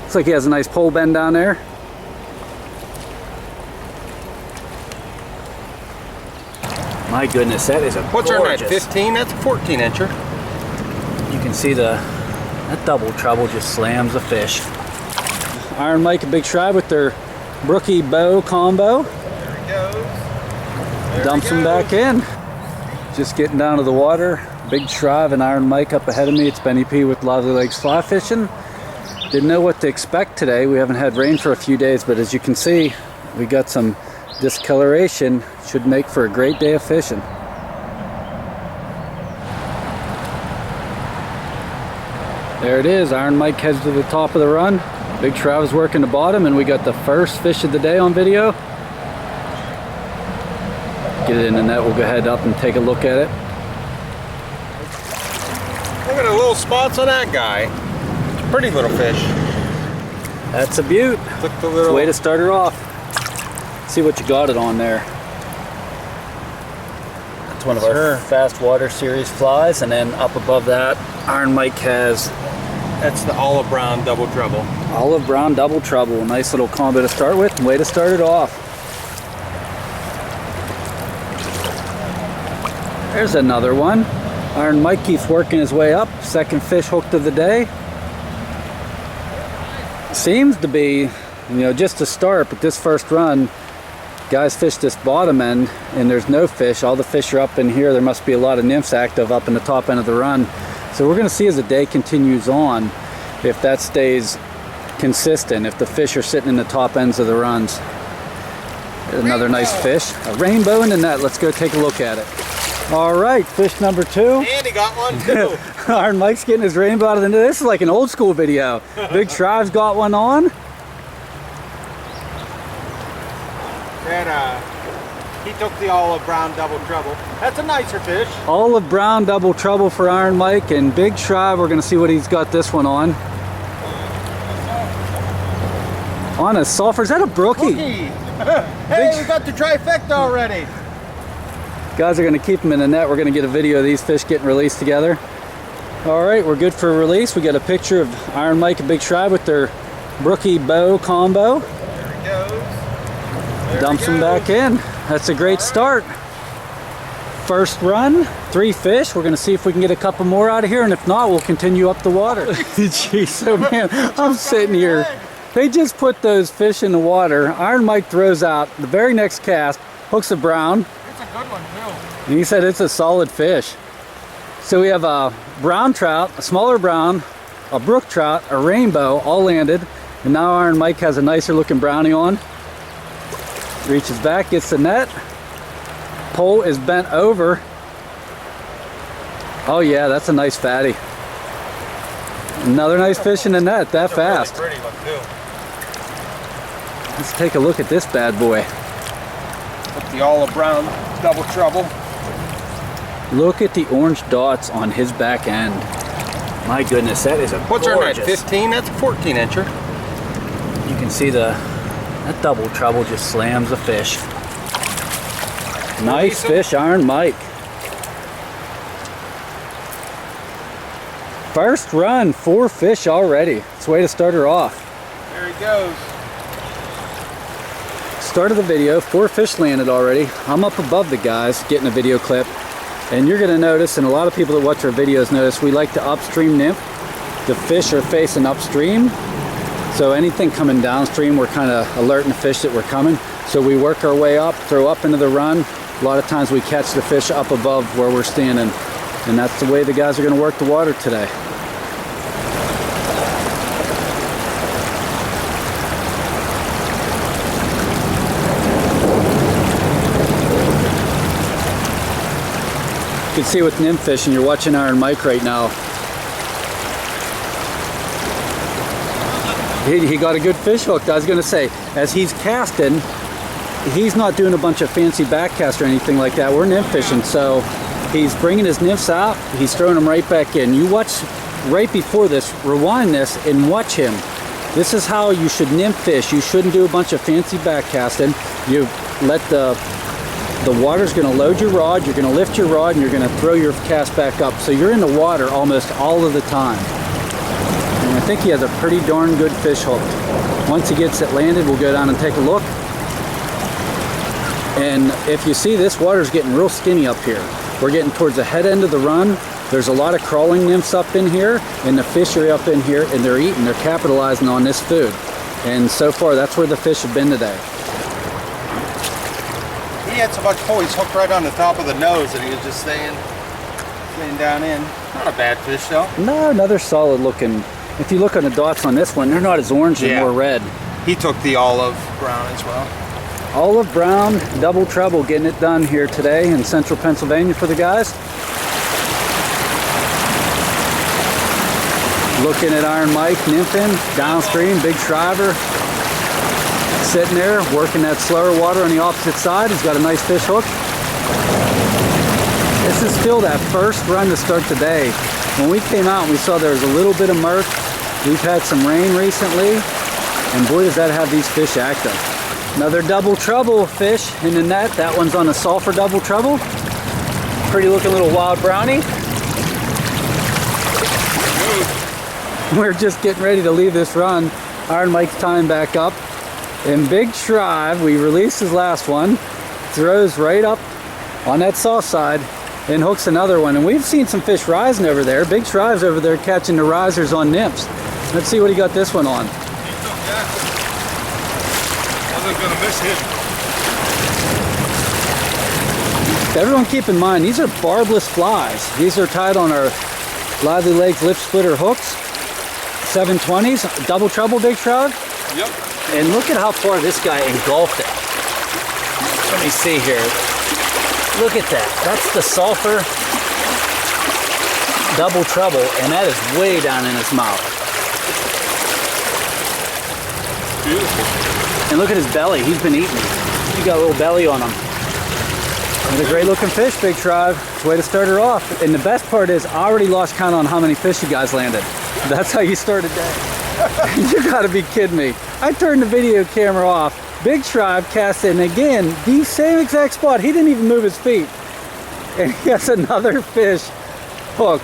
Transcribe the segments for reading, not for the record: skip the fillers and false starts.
Looks like he has a nice pole bend down there. My goodness, that is a What's gorgeous. our net? 15? That's a 14 incher. You can see that double trouble just slams the fish. Iron Mike and Big Shrive with their brookie bow combo. There he goes. Dumps him back in. Just getting down to the water. Big Shrive and Iron Mike up ahead of me. It's Benny P with Lively Legz Fly Fishing. Didn't know what to expect today. We haven't had rain for a few days, but as you can see, we got some discoloration. Should make for a great day of fishing. There it is. Iron Mike heads to the top of the run. Big Shrive is working the bottom, and we got the first fish of the day on video. Get it in the net. We'll go ahead up and take a look at it. Look at the little spots on that guy. It's a pretty little fish. That's a beaut. Look the little Way to start her off. See what you got it on there. That's one of our Fast Water Series flies, and then up above that, Iron Mike has. That's the olive brown double trouble. Olive brown double trouble. Nice little combo to start with. Way to start it off. There's another one. Iron Mike keeps working his way up. Second fish hooked of the day. Seems to be, just to start, but this first run, guys fished this bottom end and there's no fish. All the fish are up in here. There must be a lot of nymphs active up in the top end of the run. So we're going to see as the day continues on if that stays consistent, if the fish are sitting in the top ends of the runs. Another nice fish. A rainbow in the net. Let's go take a look at it. All right, fish number 2. And he got one too. Iron Mike's getting his rainbow out of the net. This is like an old school video. Big Shrive's got one on. He took the olive brown double trouble. That's a nicer fish. Olive brown double trouble for Iron Mike, and Big Shrive, we're going to see what he's got this one on. On a sulfur. Is that a brookie? Hey, we got the trifecta already. Guys are going to keep them in the net. We're going to get a video of these fish getting released together. All right, we're good for release. We got a picture of Iron Mike and Big Shrive with their brookie bow combo. There he goes. Dumps them back in. That's a great start. First run, 3 fish. We're going to see if we can get a couple more out of here, and if not, we'll continue up the water. Jeez, oh man, I'm sitting here. They just put those fish in the water. Iron Mike throws out the very next cast, hooks a brown. It's a good one too. And he said it's a solid fish. So we have a brown trout, a smaller brown, a brook trout, a rainbow, all landed. And now Iron Mike has a nicer looking brownie on. Reaches back, gets the net. Pole is bent over. Oh yeah, that's a nice fatty. Another nice fish in the net that fast. Really pretty one too. Let's take a look at this bad boy. With the olive brown double trouble. Look at the orange dots on his back end. My goodness, that is a What's gorgeous. our net? 15? That's a 14 incher. You can see that double trouble just slams the fish. Nice fish, Iron Mike. First run, 4 fish already. It's a way to start her off. There he goes. Start of the video, 4 fish landed already. I'm up above the guys getting a video clip. And you're gonna notice, and a lot of people that watch our videos notice, we like to upstream nymph. The fish are facing upstream. So anything coming downstream, we're kind of alerting the fish that we're coming. So we work our way up, throw up into the run. A lot of times we catch the fish up above where we're standing. And that's the way the guys are gonna work the water today. You can see with nymph fishing, you're watching Iron Mike right now. He got a good fish hooked. I was going to say, as he's casting, he's not doing a bunch of fancy back cast or anything like that. We're nymph fishing, so he's bringing his nymphs out. He's throwing them right back in. You watch right before this, rewind this, and watch him. This is how you should nymph fish. You shouldn't do a bunch of fancy back casting. You let the water's going to load your rod, you're going to lift your rod, and you're going to throw your cast back up. So you're in the water almost all of the time. I'm going to think he has a pretty darn good fish hooked. Once he gets it landed, we'll go down and take a look. And if you see, this water's getting real skinny up here. We're getting towards the head end of the run. There's a lot of crawling nymphs up in here, and the fish are up in here, and they're eating, they're capitalizing on this food. And so far, that's where the fish have been today. He had so much pull, he's hooked right on the top of the nose, and he was just staying down in. Not a bad fish though. No, another solid looking. If you look on the dots on this one, they're not as orange, they're more red. He took the olive brown as well. Olive brown, double trouble, getting it done here today in central Pennsylvania for the guys. Looking at Iron Mike, nymphing, downstream, big shriver. Sitting there, working that slower water on the opposite side. He's got a nice fish hook. This is still that first run to start today. When we came out, we saw there was a little bit of murk. We've had some rain recently, and boy does that have these fish active. Another double trouble fish in the net. That one's on a sulfur double trouble. Pretty looking little wild brownie. We're just getting ready to leave this run. Iron Mike's tying back up. And Big Shrive, we released his last one, throws right up on that soft side and hooks another one. And we've seen some fish rising over there. Big Shrive's over there catching the risers on nymphs. Let's see what he got this one on. Wasn't gonna miss him. Everyone keep in mind, these are barbless flies. These are tied on our Lively Legz lip splitter hooks. 720s, double trouble, Big Shrive. Yep. And look at how far this guy engulfed it. Let me see here. Look at that. That's the sulfur double trouble, and that is way down in his mouth. Beautiful. And look at his belly. He's been eating. He got a little belly on him. It's a great looking fish, Big Shrive. It's a way to start her off. And the best part is, I already lost count on how many fish you guys landed. That's how you start a day. You gotta be kidding me. I turned the video camera off. Big Shrive cast in again, the same exact spot. He didn't even move his feet. And he has another fish hooked.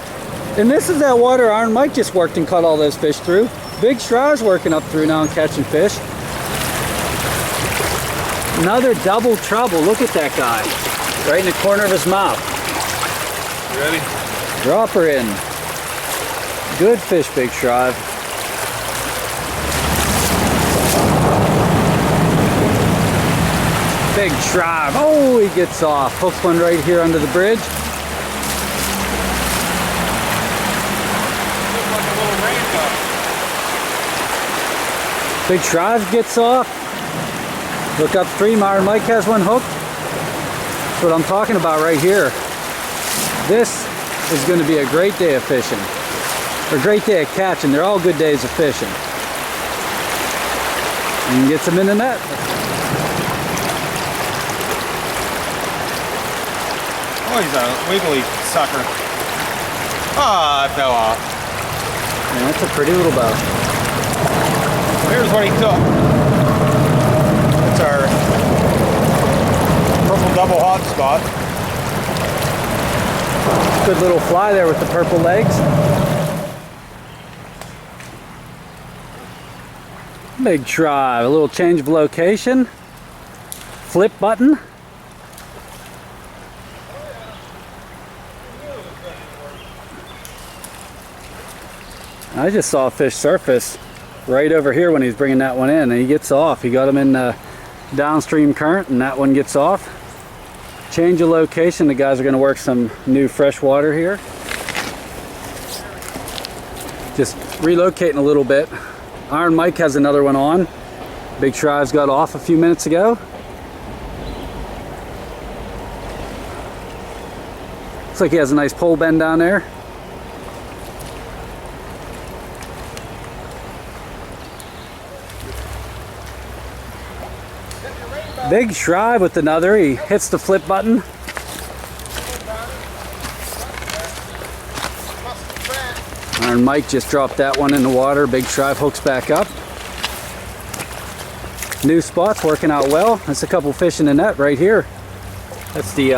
And this is that water Iron Mike just worked and caught all those fish through. Big Shrive's working up through now and catching fish. Another double trouble. Look at that guy. Right in the corner of his mouth. You ready? Drop her in. Good fish, Big Shrive. Big Shrive. Oh, he gets off. Hooks one right here under the bridge. Looks like a little raindrop. Big Shrive gets off. Look upstream. Iron Mike has one hooked. That's what I'm talking about right here. This is going to be a great day of fishing. Or a great day of catching. They're all good days of fishing. And gets them in the net. Oh, he's a wiggly sucker. Ah, it fell off. And that's a pretty little bow. Here's what he took. That's our purple double hot spot. Good little fly there with the purple legs. Big Shrive, a little change of location. Flip button. I just saw a fish surface right over here when he's bringing that one in, and he gets off. He got him in the downstream current, and that one gets off. Change of location. The guys are going to work some new fresh water here. Just relocating a little bit. Iron Mike has another one on. Big Shrive's got off a few minutes ago. Looks like he has a nice pole bend down there. Big Shrive with another. He hits the flip button. Iron Mike just dropped that one in the water. Big Shrive hooks back up. New spots working out well. That's a couple fish in the net right here. That's the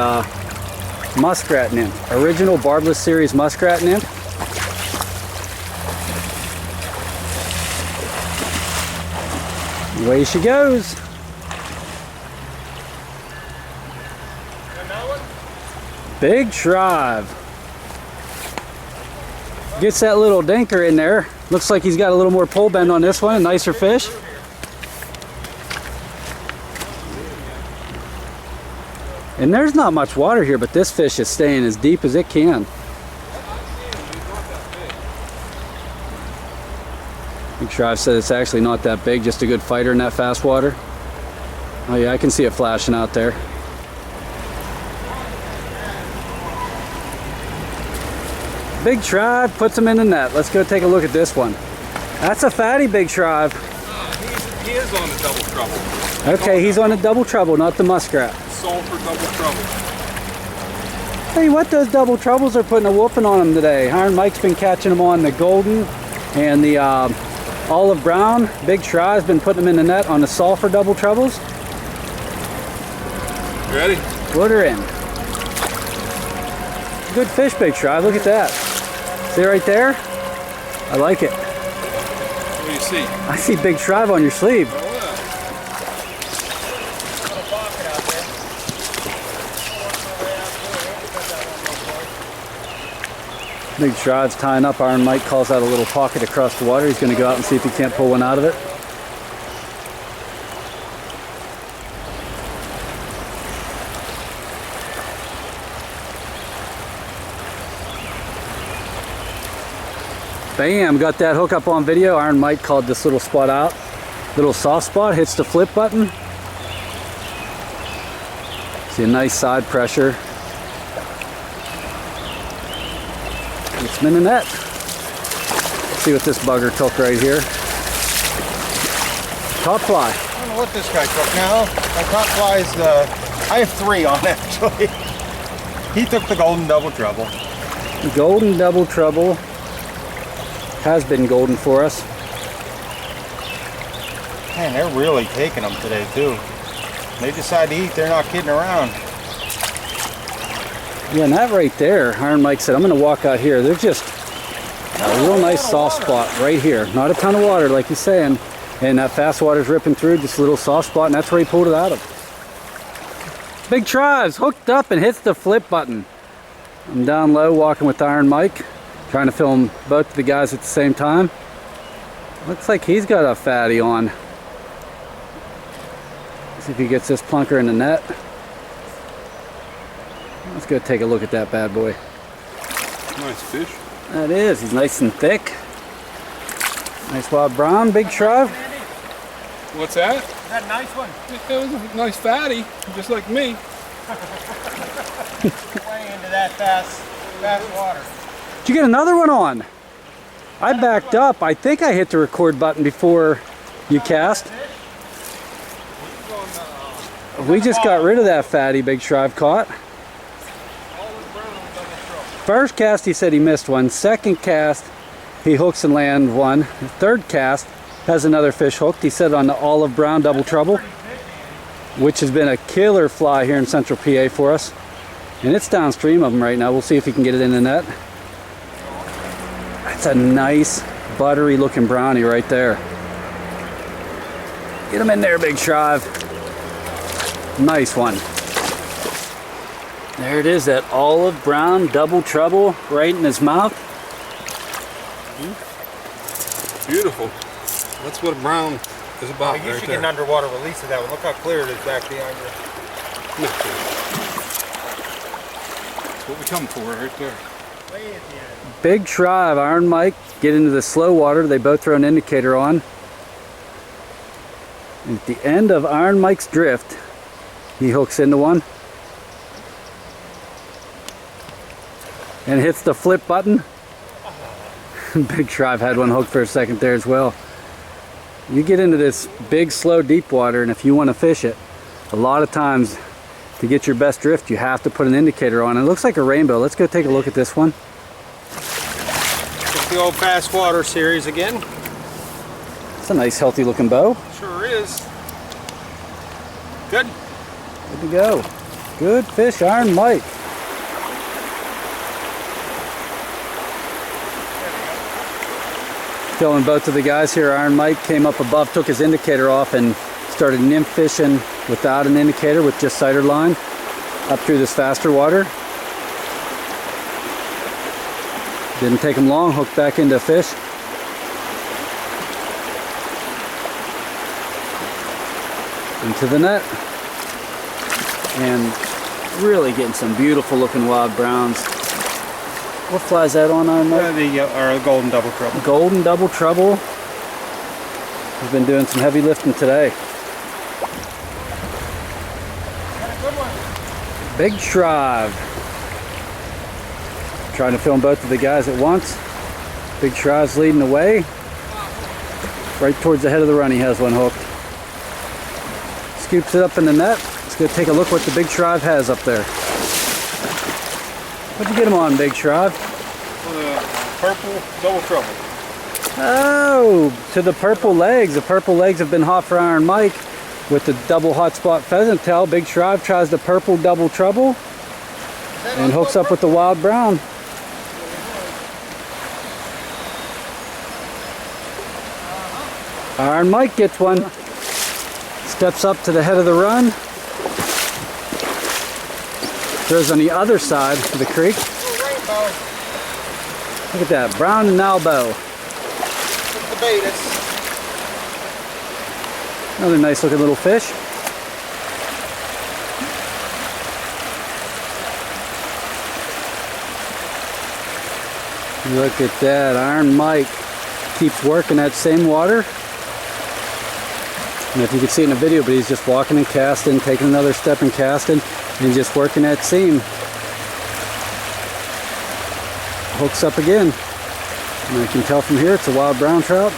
muskrat nymph. Original barbless series muskrat nymph. Away she goes. Big Shrive. Gets that little dinker in there. Looks like he's got a little more pull bend on this one, a nicer fish. And there's not much water here, but this fish is staying as deep as it can. Big Shrive said it's actually not that big, just a good fighter in that fast water. Oh yeah, I can see it flashing out there. Big Shrive puts him in the net. Let's go take a look at this one. That's a fatty Big Shrive. He is on the Double Trouble. Okay, he's on a Double Trouble, not the muskrat. Sulfur Double Trouble. Tell you what, those Double Troubles are putting a whooping on them today. Iron Mike's been catching them on the golden and the olive brown. Big Shrive's been putting them in the net on the sulfur Double Troubles. You ready? Put her in. Good fish, Big Shrive. Look at that. See right there? I like it. What do you see? I see Big Shrive on your sleeve. Oh, Big Shrive's tying up. Iron Mike calls out a little pocket across the water. He's going to go out and see if he can't pull one out of it. Bam, got that hook up on video. Iron Mike called this little spot out. Little soft spot, hits the flip button. See a nice side pressure. Gets him in the net. Let's see what this bugger took right here. Top fly. I don't know what this guy took now. My top fly is the... I have 3 on actually. He took the golden Double Trouble. Golden Double Trouble. Has been golden for us. Man, they're really taking them today too. They decide to eat, they're not kidding around. Yeah, and that right there, Iron Mike said, I'm going to walk out here. There's just a real nice soft spot right here. Not a ton of water, like he's saying. And that fast water's ripping through, just a little soft spot, and that's where he pulled it out of. Big Shrive's hooked up and hits the flip button. I'm down low walking with Iron Mike, trying to film both of the guys at the same time. Looks like he's got a fatty on. See if he gets this plunker in the net. Let's go take a look at that bad boy. nice fish. That is, he's nice and thick. Nice wild brown, Big Shrive. What's that? Is that a nice one? It was a nice fatty, just like me. Way into that fast water. Did you get another one on? I backed up. I think I hit the record button before you cast. We just got rid of that fatty Big Shrive caught. First cast he said he missed one. Second cast he hooks and lands one. The third cast has another fish hooked. He said on the olive brown Double Trouble, which has been a killer fly here in Central PA for us. And it's downstream of him right now. We'll see if he can get it in the net. That's a nice buttery looking brownie right there. Get him in there, Big Shrive. Nice one. There it is, that olive brown Double Trouble right in his mouth. Beautiful. That's what a brown is about. You should get an underwater release of that one. Look how clear it is back behind you. That's what we come for right there. Way at the end. Big Shrive, Iron Mike, get into the slow water. They both throw an indicator on. And at the end of Iron Mike's drift, he hooks into one. And hits the flip button. Big Shrive had one hooked for a second there as well. You get into this big, slow, deep water, and if you want to fish it, a lot of times to get your best drift, you have to put an indicator on. It looks like a rainbow. Let's go take a look at this one. It's the old fast water series again. It's a nice, healthy looking bow. Sure is. Good. Good to go. Good fish, Iron Mike. Showing both of the guys here. Iron Mike came up above, took his indicator off, and started nymph fishing without an indicator with just sighter line up through this faster water. Didn't take him long, hooked back into a fish. Into the net. And really getting some beautiful looking wild browns. What fly is that on, Iron Mike? Our golden double trouble. Golden Double Trouble. We've been doing some heavy lifting today. Big Shrive. Trying to film both of the guys at once. Big Shrive's leading the way. Right towards the head of the run he has one hooked. Scoops it up in the net. Let's go take a look what the Big Shrive has up there. What'd you get him on, Big Shrive? Purple double trouble. Oh, to the Purple Legs. The Purple Legs have been hot for Iron Mike with the double hotspot pheasant tail. Big Shrive tries the Purple Double Trouble and hooks up with the wild brown. Iron Mike gets one. Steps up to the head of the run. Throws on the other side of the creek. Look at that, brown and elbow. Another nice looking little fish. Look at that, Iron Mike keeps working that same water. And if you can see it in the video, but he's just walking and casting, taking another step and casting, and just working that seam. Hooks up again. And I can tell from here it's a wild brown trout.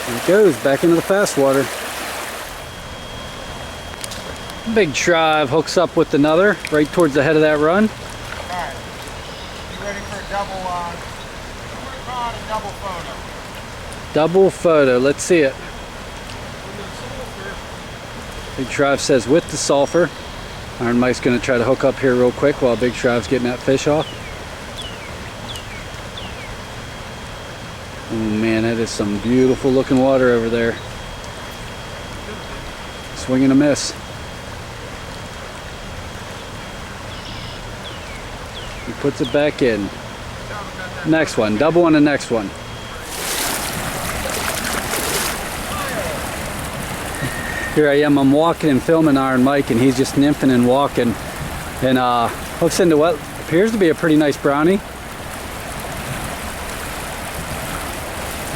And it goes back into the fast water. Big Shrive hooks up with another right towards the head of that run. Alright. You ready for a double double photo? Double photo, let's see it. Big Shrive says with the sulfur. Iron Mike's going to try to hook up here real quick while Big Shrive's getting that fish off. Oh man, that is some beautiful looking water over there. Swing and a miss. He puts it back in. Next one, double on the next one. Here I am, I'm walking and filming Iron Mike, and he's just nymphing and walking, and hooks into what appears to be a pretty nice brownie.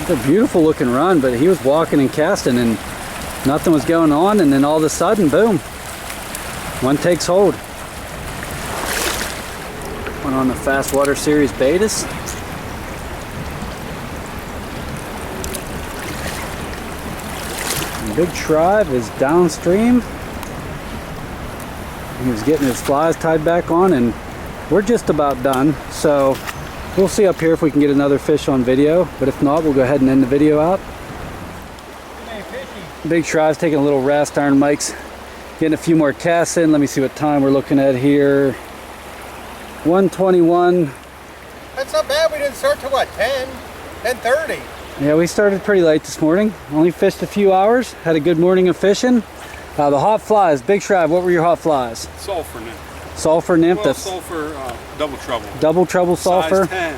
It's a beautiful looking run, but he was walking and casting and nothing was going on, and then all of a sudden, boom, one takes hold. One on the Fast Water Series betas. Big Shrive is downstream. He was getting his flies tied back on, and we're just about done. So we'll see up here if we can get another fish on video, but if not, we'll go ahead and end the video out. Big Shrive's taking a little rest. Iron Mike's getting a few more casts in. Let me see what time we're looking at here. 1:21. That's not bad. We didn't start till what, 10:30? Yeah, we started pretty late this morning. Only fished a few hours. Had a good morning of fishing. The hot flies. Big Shrive, what were your hot flies? Sulfur nymph. Sulfur nymph. Well, sulfur double trouble. Double trouble sulfur. Size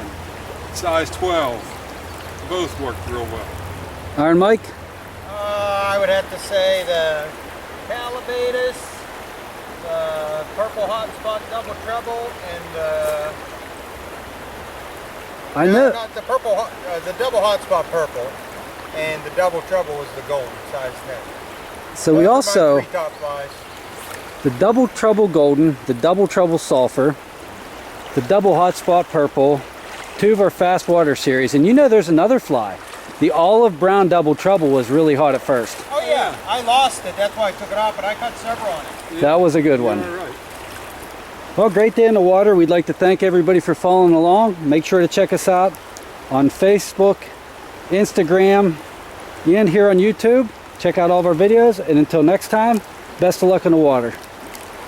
10, size 12. Both worked real well. Iron Mike? I would have to say the Calabatus, the Purple Hotspot Double Trouble, and I know. not the purple, the double hotspot purple, and the double trouble was the golden size 10. So we also, three top flies. the double trouble golden, the double trouble sulfur, the double hotspot purple, two of our Fast Water Series, and you know there's another fly. The olive brown double trouble was really hot at first. Oh yeah, I lost it. That's why I took it off, but I caught several on it. Yeah. That was a good one. All right. Well, great day in the water. We'd like to thank everybody for following along. Make sure to check us out on Facebook, Instagram, and here on YouTube. Check out all of our videos. And until next time, best of luck in the water.